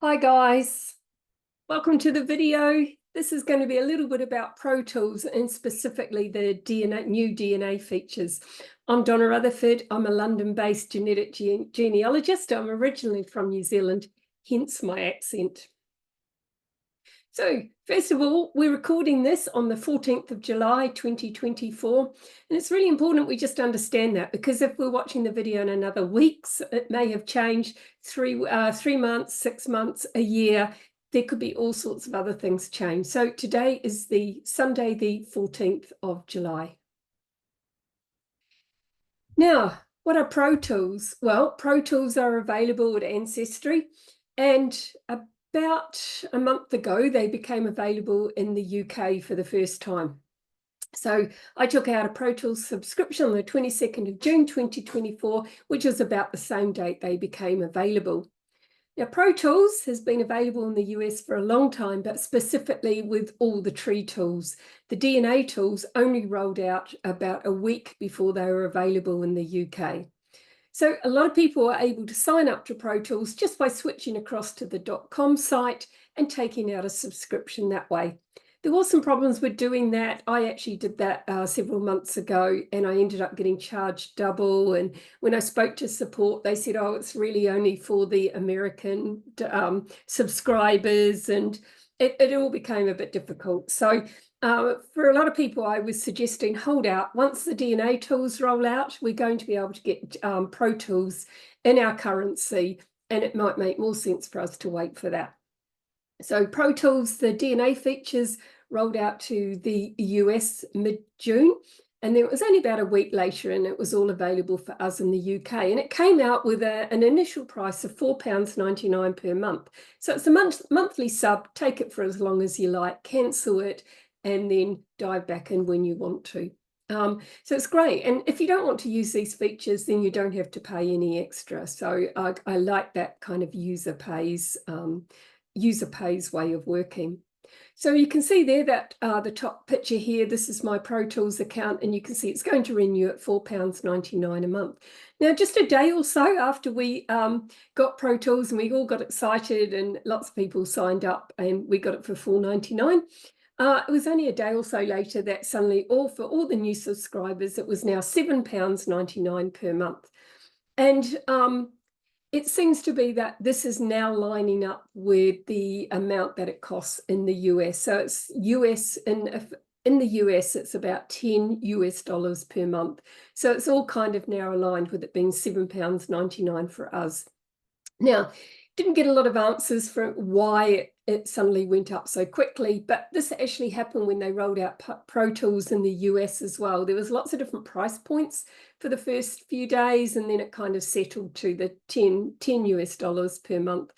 Hi guys, welcome to the video. This is going to be a little bit about ProTools and specifically the new DNA features. I'm Donna Rutherford. I'm a London-based genetic genealogist. I'm originally from New Zealand, hence my accent. So first of all, we're recording this on the 14th of July, 2024. And it's really important we just understand that, because if we're watching the video in another weeks, it may have changed 3 months, 6 months, a year. There could be all sorts of other things change. So today is the Sunday, the 14th of July. Now, what are ProTools? Well, ProTools are available at Ancestry, and about a month ago, they became available in the UK for the first time. So I took out a ProTools subscription on the 22nd of June, 2024, which was about the same date they became available. Now, ProTools has been available in the US for a long time, but specifically with all the tree tools. The DNA tools only rolled out about a week before they were available in the UK. So a lot of people are able to sign up to ProTools just by switching across to the .com site and taking out a subscription that way. There were some problems with doing that. I actually did that several months ago, and I ended up getting charged double. And when I spoke to support, they said, oh, it's really only for the American subscribers, and it all became a bit difficult. So for a lot of people, I was suggesting hold out. Once the DNA tools roll out, we're going to be able to get ProTools in our currency, and it might make more sense for us to wait for that. So ProTools, the DNA features rolled out to the US mid-June, and then it was only about a week later, and it was all available for us in the UK. And it came out with an initial price of £4.99 per month. So it's a monthly sub. Take it for as long as you like, cancel it, and then dive back in when you want to. So it's great. And if you don't want to use these features, then you don't have to pay any extra. So I like that kind of user pays way of working. So you can see there that the top picture here, this is my ProTools account, and you can see it's going to renew at £4.99 a month. Now, just a day or so after we got ProTools and we all got excited and lots of people signed up and we got it for £4.99, it was only a day or so later that suddenly for all the new subscribers, it was now £7.99 per month. And it seems to be that this is now lining up with the amount that it costs in the US. So it's in the US, it's about $10 per month. So it's all kind of now aligned with it being £7.99 for us. Now, didn't get a lot of answers for why it suddenly went up so quickly, but this actually happened when they rolled out ProTools in the US as well. There was lots of different price points for the first few days, and then it kind of settled to the $10 per month.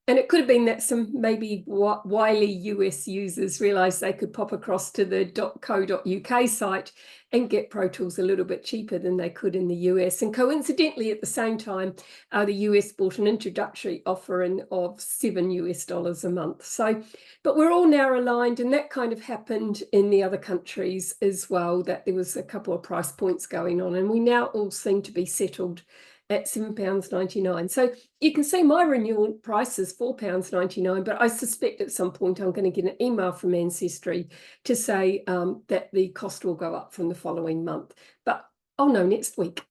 And it could have been that some maybe wily US users realized they could pop across to the .co.uk site and get ProTools a little bit cheaper than they could in the US. And coincidentally, at the same time, the US bought an introductory offer of $7 a month. So, but we're all now aligned, and that kind of happened in the other countries as well, that there was a couple of price points going on, and we now all seem to be settled at £7.99. So you can see my renewal price is £4.99, but I suspect at some point I'm going to get an email from Ancestry to say that the cost will go up from the following month. But I'll know next week.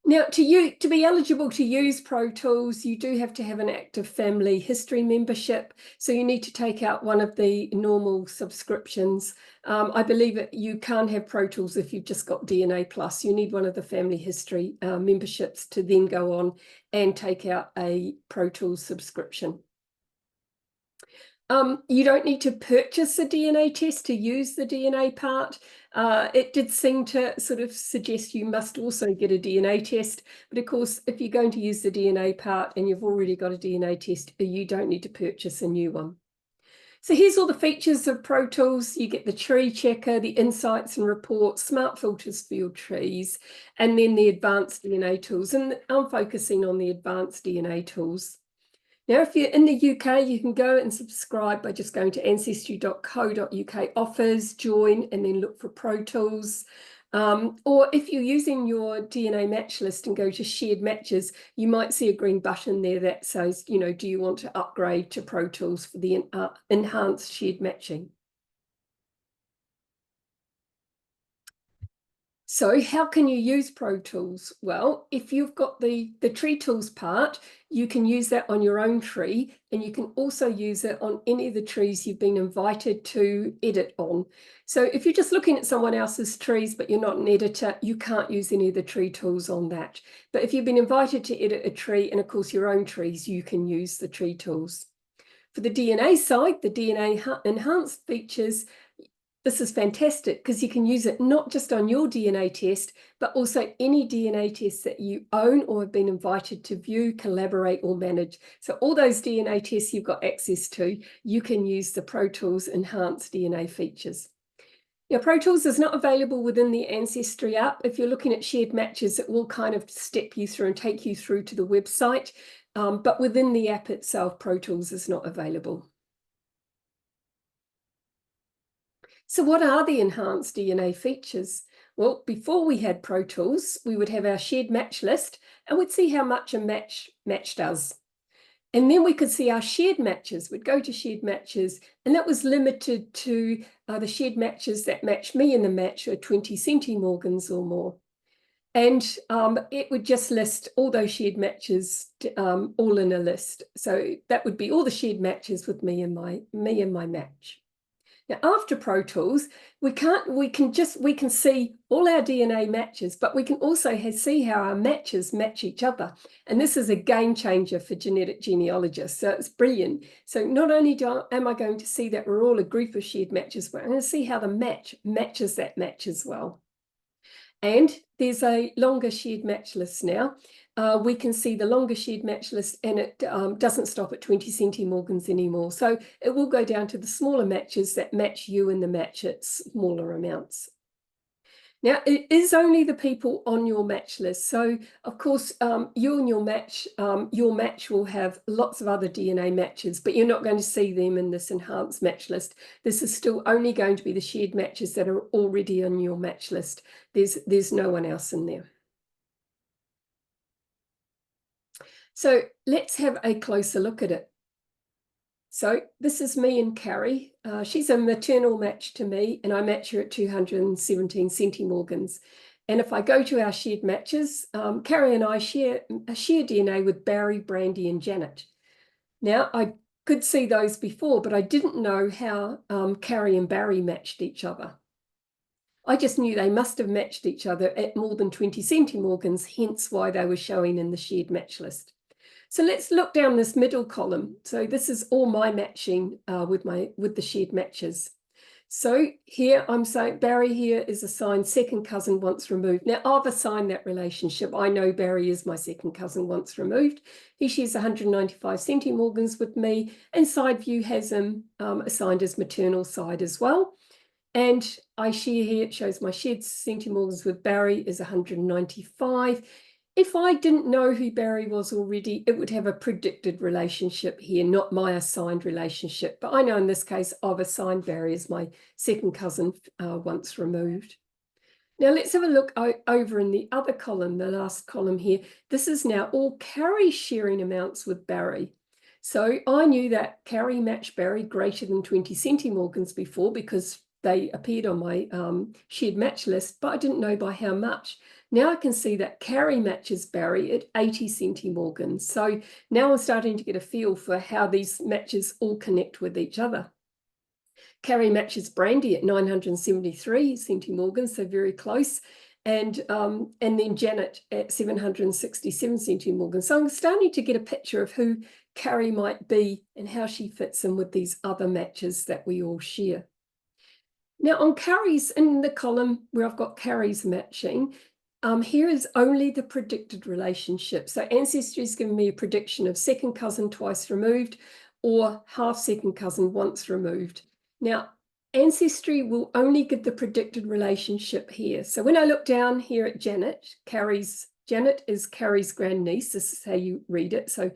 Now, to be eligible to use ProTools, you do have to have an active family history membership. So you need to take out one of the normal subscriptions. I believe that you can't have ProTools if you've just got DNA Plus. You need one of the family history memberships to then go on and take out a ProTools subscription. You don't need to purchase a DNA test to use the DNA part. It did seem to sort of suggest you must also get a DNA test. But of course, if you're going to use the DNA part and you've already got a DNA test, you don't need to purchase a new one. So here's all the features of ProTools. You get the tree checker, the insights and reports, smart filters for your trees, and then the advanced DNA tools. And I'm focusing on the advanced DNA tools. Now, if you're in the UK, you can go and subscribe by just going to ancestry.co.uk offers, join, and then look for ProTools. Or if you're using your DNA match list and go to shared matches, you might see a green button there that says, you know, do you want to upgrade to Pro Tools for the enhanced shared matching? So how can you use Pro Tools? Well, if you've got the tree tools part, you can use that on your own tree, and you can also use it on any of the trees you've been invited to edit on. So if you're just looking at someone else's trees, but you're not an editor, you can't use any of the tree tools on that. But if you've been invited to edit a tree, and of course your own trees, you can use the tree tools. For the DNA side, the DNA enhanced features, this is fantastic because you can use it not just on your DNA test, but also any DNA tests that you own or have been invited to view, collaborate, or manage. So all those DNA tests you've got access to, you can use the Pro Tools enhanced DNA features. Now, Pro Tools is not available within the Ancestry app. If you're looking at shared matches, it will kind of step you through and take you through to the website. But within the app itself, Pro Tools is not available. So what are the enhanced DNA features? Well, before we had Pro Tools, we would have our shared match list and we'd see how much a match does. And then we could see our shared matches. We'd go to shared matches, and that was limited to the shared matches that match me in the match are 20 centimorgans or more. And it would just list all those shared matches all in a list. So that would be all the shared matches with me and my match. Now, after Pro Tools, we can see all our DNA matches, but we can also see how our matches match each other. And this is a game changer for genetic genealogists. So it's brilliant. So not only am I going to see that we're all a group of shared matches, but I'm going to see how the match matches that match as well. And there's a longer shared match list now. We can see the longer shared match list, and it doesn't stop at 20 centimorgans anymore. So it will go down to the smaller matches that match you in the match at smaller amounts. Now, it is only the people on your match list. So, of course, you and your match will have lots of other DNA matches, but you're not going to see them in this enhanced match list. This is still only going to be the shared matches that are already on your match list. There's no one else in there. So let's have a closer look at it. So this is me and Carrie. She's a maternal match to me, and I match her at 217 centimorgans. And if I go to our shared matches, Carrie and I share DNA with Barry, Brandy, and Janet. Now, I could see those before, but I didn't know how Carrie and Barry matched each other. I just knew they must have matched each other at more than 20 centimorgans, hence why they were showing in the shared match list. So let's look down this middle column. So this is all my matching with the shared matches. So here I'm saying Barry here is assigned second cousin once removed. Now I've assigned that relationship. I know Barry is my second cousin once removed. He shares 195 centimorgans with me, and side view has him assigned as maternal side as well. And I share here, it shows my shared centimorgans with Barry is 195. If I didn't know who Barry was already, it would have a predicted relationship here, not my assigned relationship. But I know in this case, I've assigned Barry as my second cousin once removed. Now let's have a look over in the other column, the last column here. This is now all Carrie sharing amounts with Barry. So I knew that Carrie matched Barry greater than 20 centimorgans before because they appeared on my shared match list, but I didn't know by how much. Now I can see that Carrie matches Barry at 80 centimorgans. So now I'm starting to get a feel for how these matches all connect with each other. Carrie matches Brandy at 973 centimorgans, so very close. And then Janet at 767 centimorgans. So I'm starting to get a picture of who Carrie might be and how she fits in with these other matches that we all share. Now on Carrie's, in the column where I've got Carrie's matching, here is only the predicted relationship. So Ancestry has given me a prediction of second cousin twice removed or half second cousin once removed. Now, Ancestry will only give the predicted relationship here. So when I look down here at Janet, Janet is Carrie's grandniece. This is how you read it. So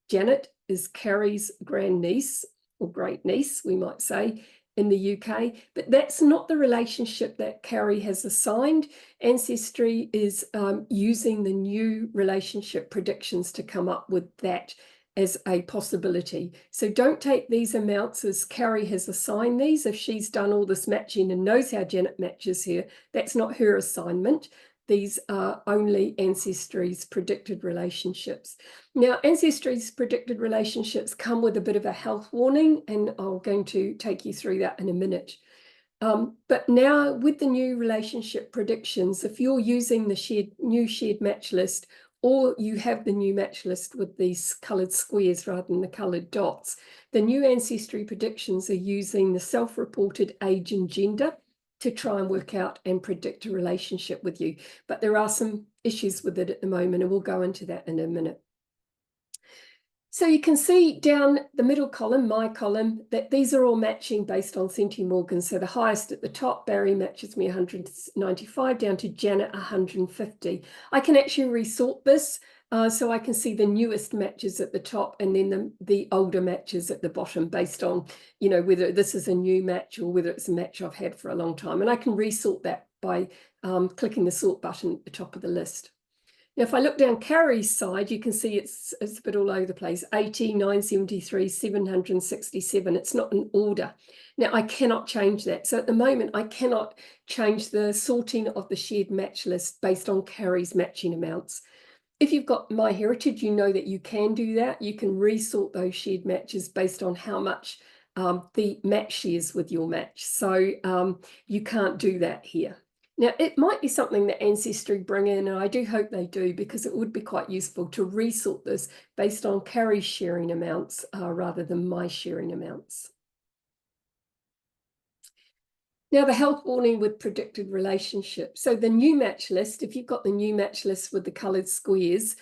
Janet is Carrie's grandniece or great niece, we might say. in the UK, but that's not the relationship that Carrie has assigned. Ancestry is using the new relationship predictions to come up with that as a possibility. So don't take these amounts as Carrie has assigned these. If she's done all this matching and knows how Janet matches here, that's not her assignment. These are only Ancestry's predicted relationships. Now, Ancestry's predicted relationships come with a bit of a health warning, and I'm going to take you through that in a minute. But now with the new relationship predictions, if you're using the new shared match list, or you have the new match list with these coloured squares rather than the coloured dots, the new Ancestry predictions are using the self-reported age and gender to try and work out and predict a relationship with you. But there are some issues with it at the moment, and we'll go into that in a minute. So you can see down the middle column, my column, that these are all matching based on centimorgan. So the highest at the top, Barry matches me 195 down to Janet 150. I can actually resort this so I can see the newest matches at the top and then the older matches at the bottom based on, you know, whether this is a new match or whether it's a match I've had for a long time. And I can resort that by clicking the sort button at the top of the list. Now, if I look down Carrie's side, you can see it's a bit all over the place. 80, 973, 767. It's not in order. Now, I cannot change that. So at the moment, I cannot change the sorting of the shared match list based on Carrie's matching amounts. If you've got MyHeritage, you know that you can do that. You can resort those shared matches based on how much the match shares with your match. So you can't do that here. Now, it might be something that Ancestry bring in, and I do hope they do, because it would be quite useful to resort this based on Carrie's sharing amounts rather than my sharing amounts. Now, the health warning with predicted relationships. So the new match list, if you've got the new match list with the coloured squares,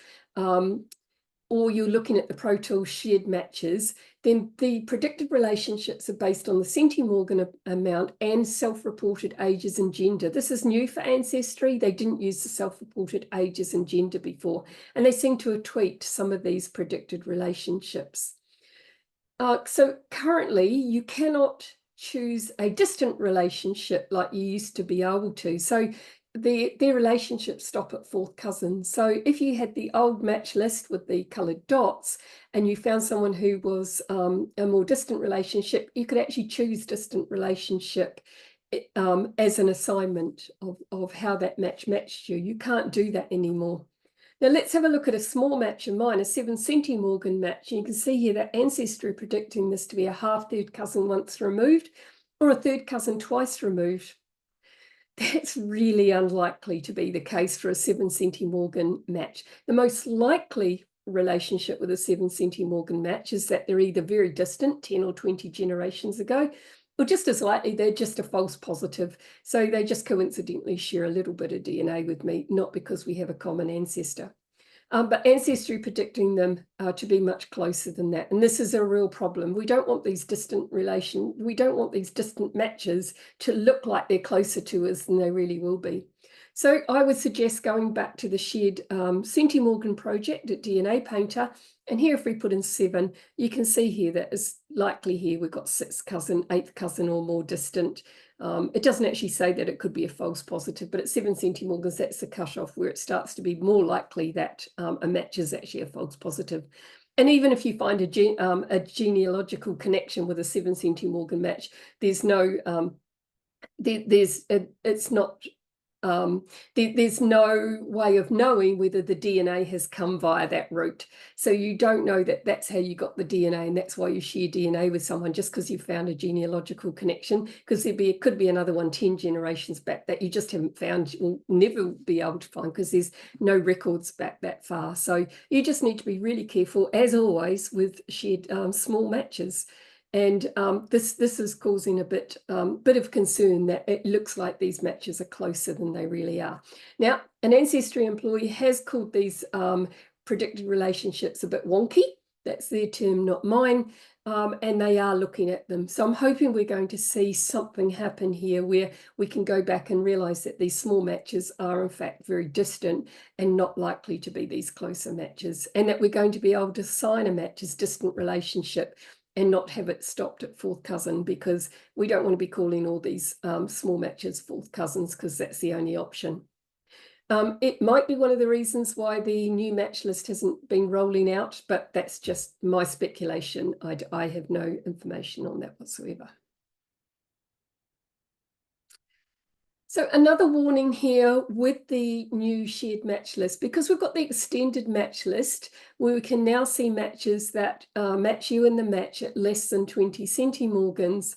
or you're looking at the ProTools shared matches, then the predicted relationships are based on the centimorgan amount and self-reported ages and gender. This is new for Ancestry. They didn't use the self-reported ages and gender before, and they seem to have tweaked some of these predicted relationships. So currently, you cannot choose a distant relationship like you used to be able to. So their relationships stop at fourth cousin. So if you had the old match list with the coloured dots and you found someone who was a more distant relationship, you could actually choose distant relationship as an assignment of how that match matched you. You can't do that anymore. Now let's have a look at a small match of mine, a 7 centimorgan match. And you can see here that Ancestry predicting this to be a half third cousin once removed or a third cousin twice removed. That's really unlikely to be the case for a 7 centimorgan match. The most likely relationship with a 7 centimorgan match is that they're either very distant, 10 or 20 generations ago, or just as likely, they're just a false positive. So they just coincidentally share a little bit of DNA with me, not because we have a common ancestor. But Ancestry predicting them to be much closer than that. And this is a real problem. We don't want these distant matches to look like they're closer to us than they really will be. So I would suggest going back to the shared centimorgan project at DNA Painter. And here, if we put in 7, you can see here that it's likely here we've got 6th cousin, 8th cousin or more distant. It doesn't actually say that it could be a false positive, but at 7 centimorgans, that's the cutoff where it starts to be more likely that a match is actually a false positive. And even if you find a genealogical connection with a 7 centimorgan match, there's no, it's not. There's no way of knowing whether the DNA has come via that route. So you don't know that that's how you got the DNA, and that's why you share DNA with someone just because you found a genealogical connection, because it could be another one 10 generations back that you just haven't found, you'll never be able to find because there's no records back that far. So you just need to be really careful, as always, with shared small matches. And this is causing a bit of concern that it looks like these matches are closer than they really are. Now, an Ancestry employee has called these predicted relationships a bit wonky. That's their term, not mine. And they are looking at them. So I'm hoping we're going to see something happen here where we can go back and realise that these small matches are in fact very distant and not likely to be these closer matches, and that we're going to be able to assign a match as distant relationship and not have it stopped at fourth cousin, because we don't want to be calling all these small matches fourth cousins, because that's the only option. It might be one of the reasons why the new match list hasn't been rolling out, but that's just my speculation. I have no information on that whatsoever. So another warning here with the new shared match list, because we've got the extended match list where we can now see matches that match you in the match at less than 20 centimorgans,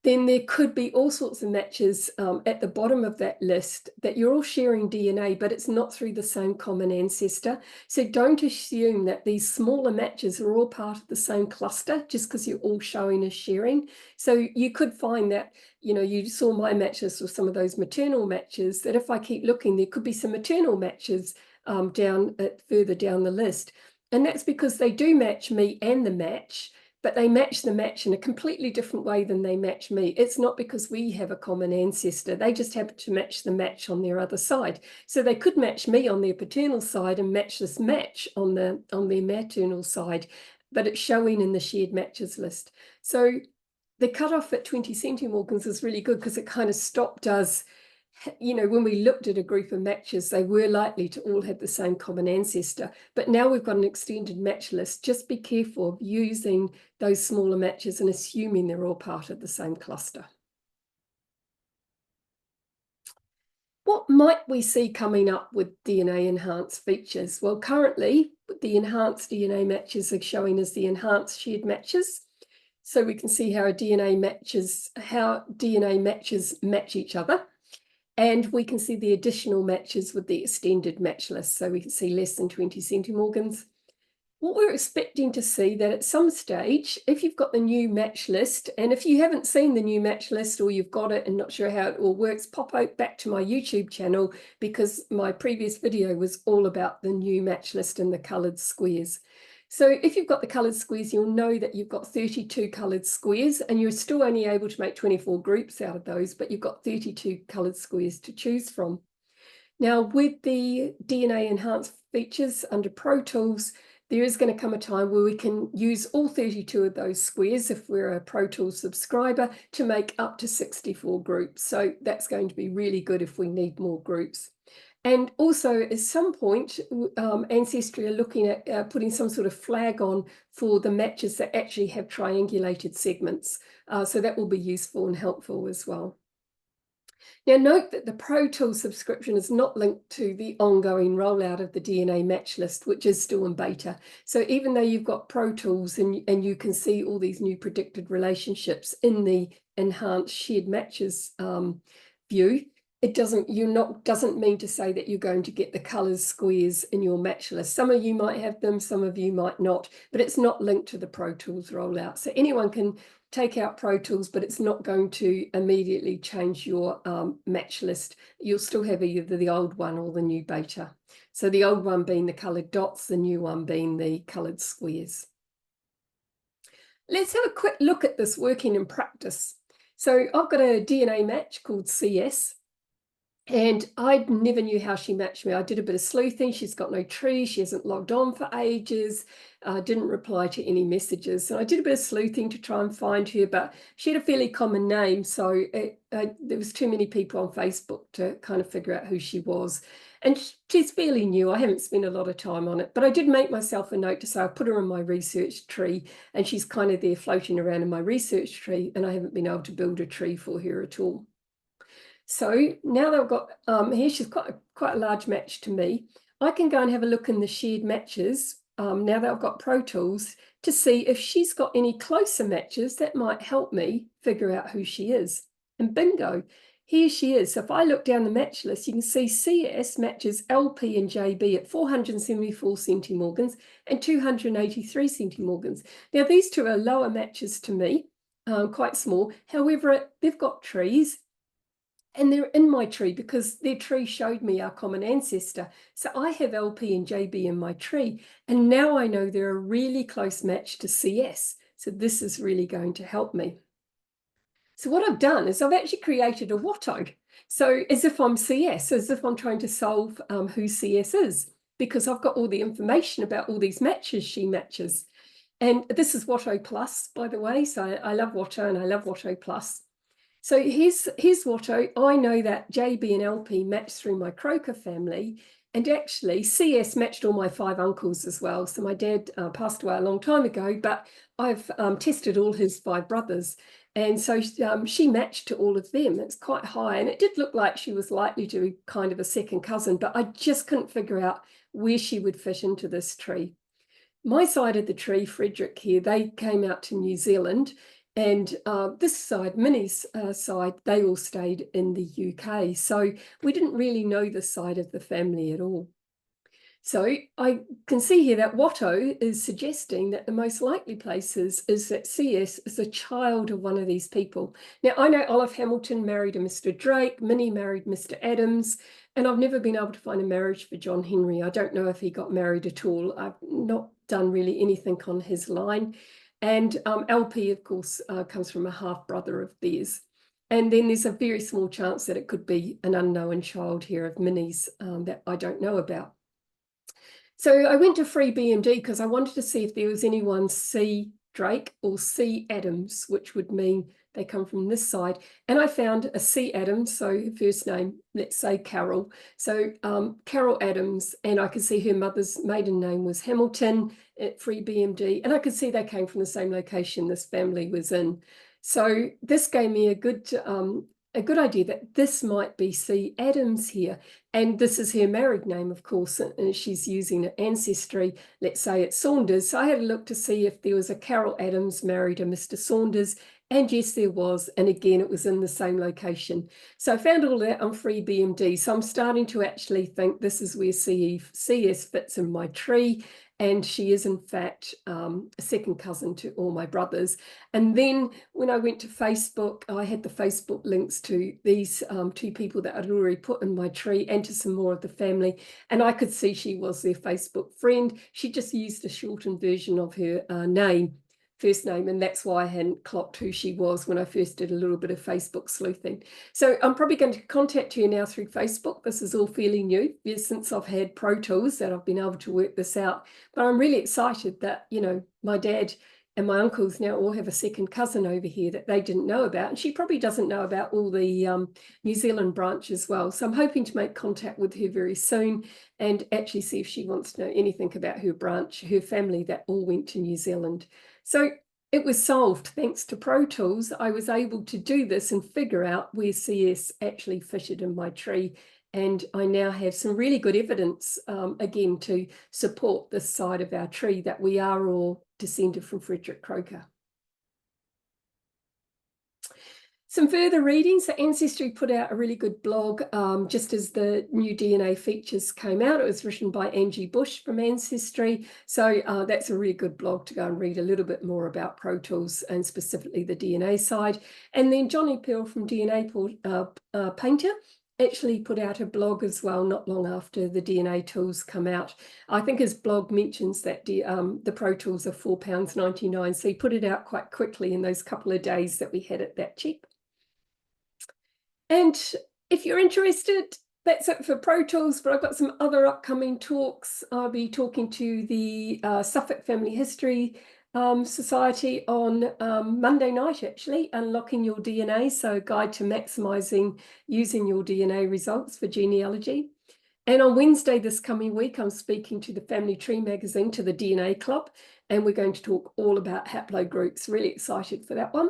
then there could be all sorts of matches at the bottom of that list that you're all sharing DNA, but it's not through the same common ancestor. So don't assume that these smaller matches are all part of the same cluster just because you're all showing as sharing. So you could find that, you know, you saw my match list with some of those maternal matches, that if I keep looking, there could be some maternal matches further down the list. And that's because they do match me and the match, but they match the match in a completely different way than they match me. It's not because we have a common ancestor. They just happen to match the match on their other side. So they could match me on their paternal side and match this match on their maternal side, but it's showing in the shared matches list. So the cutoff at 20 centimorgans is really good, because it kind of stopped us. You know, when we looked at a group of matches, they were likely to all have the same common ancestor. But now we've got an extended match list. Just be careful of using those smaller matches and assuming they're all part of the same cluster. What might we see coming up with DNA enhanced features? Well, currently the enhanced DNA matches are showing as the enhanced shared matches. So we can see how DNA matches match each other. And we can see the additional matches with the extended match list. So we can see less than 20 centimorgans. What we're expecting to see that at some stage, if you've got the new match list, and if you haven't seen the new match list or you've got it and not sure how it all works, pop out back to my YouTube channel, because my previous video was all about the new match list and the coloured squares. So if you've got the coloured squares, you'll know that you've got 32 coloured squares, and you're still only able to make 24 groups out of those, but you've got 32 coloured squares to choose from. Now, with the DNA enhanced features under Pro Tools, there is going to come a time where we can use all 32 of those squares, if we're a Pro Tools subscriber, to make up to 64 groups. So that's going to be really good if we need more groups. And also, at some point, Ancestry are looking at putting some sort of flag on for the matches that actually have triangulated segments. So that will be useful and helpful as well. Now, note that the Pro Tools subscription is not linked to the ongoing rollout of the DNA match list, which is still in beta. So even though you've got Pro Tools and you can see all these new predicted relationships in the enhanced shared matches view, it doesn't mean to say that you're going to get the colours squares in your match list. Some of you might have them, some of you might not, but it's not linked to the Pro Tools rollout. So anyone can take out Pro Tools, but it's not going to immediately change your match list. You'll still have either the old one or the new beta. So the old one being the coloured dots, the new one being the coloured squares. Let's have a quick look at this working in practice. So I've got a DNA match called CS. And I never knew how she matched me. I did a bit of sleuthing. She's got no tree. She hasn't logged on for ages. Didn't reply to any messages. And I did a bit of sleuthing to try and find her, but she had a fairly common name. So there was too many people on Facebook to kind of figure out who she was. And she's fairly new. I haven't spent a lot of time on it, but I did make myself a note to say I put her in my research tree, and she's kind of there floating around in my research tree, and I haven't been able to build a tree for her at all. So now that I've got here, she's quite a large match to me. I can go and have a look in the shared matches now that I've got Pro Tools to see if she's got any closer matches that might help me figure out who she is. And bingo, here she is. So if I look down the match list, you can see CS matches LP and JB at 474 centimorgans and 283 centimorgans. Now these two are lower matches to me, quite small. However, they've got trees. And they're in my tree because their tree showed me our common ancestor. So I have LP and JB in my tree. And now I know they're a really close match to CS. So this is really going to help me. So what I've done is I've actually created a WOTO. So as if I'm CS, as if I'm trying to solve who CS is, because I've got all the information about all these matches she matches. And this is Watto Plus, by the way. So I love Watto and I love Watto Plus. So here's Watto. I know that JB and LP matched through my Croker family, and actually CS matched all my 5 uncles as well. So my dad passed away a long time ago, but I've tested all his 5 brothers. And so she matched to all of them. It's quite high. And it did look like she was likely to be kind of a second cousin, but I just couldn't figure out where she would fit into this tree. My side of the tree, Frederick here, they came out to New Zealand. And this side, Minnie's side, they all stayed in the UK. So we didn't really know this side of the family at all. So I can see here that Watto is suggesting that the most likely places is that CS is a child of one of these people. Now, I know Olive Hamilton married a Mr. Drake, Minnie married Mr. Adams, and I've never been able to find a marriage for John Henry. I don't know if he got married at all. I've not done really anything on his line. And LP, of course, comes from a half-brother of theirs. And then there's a very small chance that it could be an unknown child here of Minnie's that I don't know about. So I went to Free BMD because I wanted to see if there was anyone C. Drake or C. Adams, which would mean they come from this side. And I found a C. Adams, so first name, let's say Carol. So Carol Adams, and I could see her mother's maiden name was Hamilton at Free BMD. And I could see they came from the same location this family was in. So this gave me a good idea that this might be C. Adams here. And this is her married name, of course, and she's using Ancestry. Let's say it's Saunders. So I had a look to see if there was a Carol Adams married a Mr. Saunders. And yes, there was. And again, it was in the same location. So I found all that on Free BMD. So I'm starting to actually think this is where CS fits in my tree. And she is, in fact, a second cousin to all my brothers. And then when I went to Facebook, I had the Facebook links to these 2 people that I'd already put in my tree and to some more of the family. And I could see she was their Facebook friend. She just used a shortened version of her first name, and that's why I hadn't clocked who she was when I first did a little bit of Facebook sleuthing. So I'm probably going to contact her now through Facebook. This is all fairly new since I've had Pro Tools that I've been able to work this out. But I'm really excited that, you know, my dad and my uncles now all have a second cousin over here that they didn't know about. And she probably doesn't know about all the New Zealand branch as well. So I'm hoping to make contact with her very soon and actually see if she wants to know anything about her branch, her family that all went to New Zealand. So it was solved thanks to Pro Tools. I was able to do this and figure out where CS actually fitted in my tree. And I now have some really good evidence, again, to support this side of our tree that we are all descended from Frederick Croker. Some further reading. So Ancestry put out a really good blog just as the new DNA features came out. It was written by Angie Bush from Ancestry. So that's a really good blog to go and read a little bit more about Pro Tools and specifically the DNA side. And then Johnny Pearl from DNA Painter actually put out a blog as well not long after the DNA tools come out. I think his blog mentions that the Pro Tools are £4.99. So he put it out quite quickly in those couple of days that we had it that cheap. And if you're interested, that's it for Pro Tools, but I've got some other upcoming talks. I'll be talking to the Suffolk Family History Society on Monday night, actually, Unlocking Your DNA, so a guide to maximising using your DNA results for genealogy. And on Wednesday this coming week, I'm speaking to the Family Tree magazine, to the DNA Club, and we're going to talk all about haplogroups. Really excited for that one.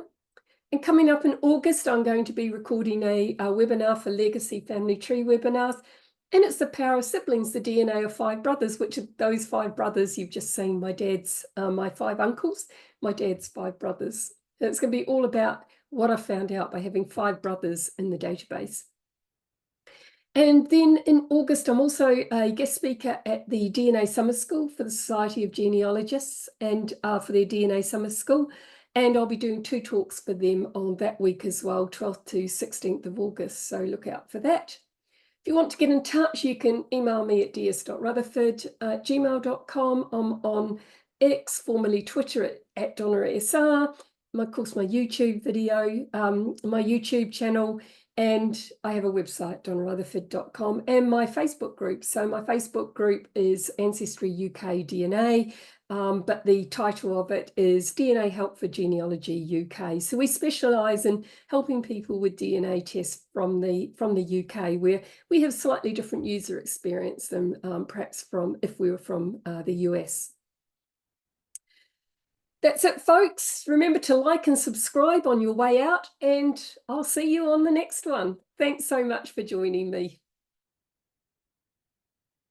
And coming up in August, I'm going to be recording a webinar for Legacy Family Tree webinars. And it's the power of siblings, the DNA of 5 brothers, which of those 5 brothers you've just seen, my dad's, my 5 uncles, my dad's 5 brothers. And it's going to be all about what I found out by having 5 brothers in the database. And then in August, I'm also a guest speaker at the DNA Summer School for the Society of Genealogists and for their DNA Summer School. And I'll be doing 2 talks for them on that week as well, 12th to 16th of August. So look out for that. If you want to get in touch, you can email me at ds.rutherford@gmail.com. I'm on X, formerly Twitter, at DonnaSR. Of course, my YouTube video, my YouTube channel And I have a website, donnarutherford.com, and my Facebook group. So my Facebook group is Ancestry UK DNA, but the title of it is DNA Help for Genealogy UK. So we specialise in helping people with DNA tests from the UK, where we have slightly different user experience than perhaps from if we were from the US. That's it, folks. Remember to like and subscribe on your way out, and I'll see you on the next one. Thanks so much for joining me.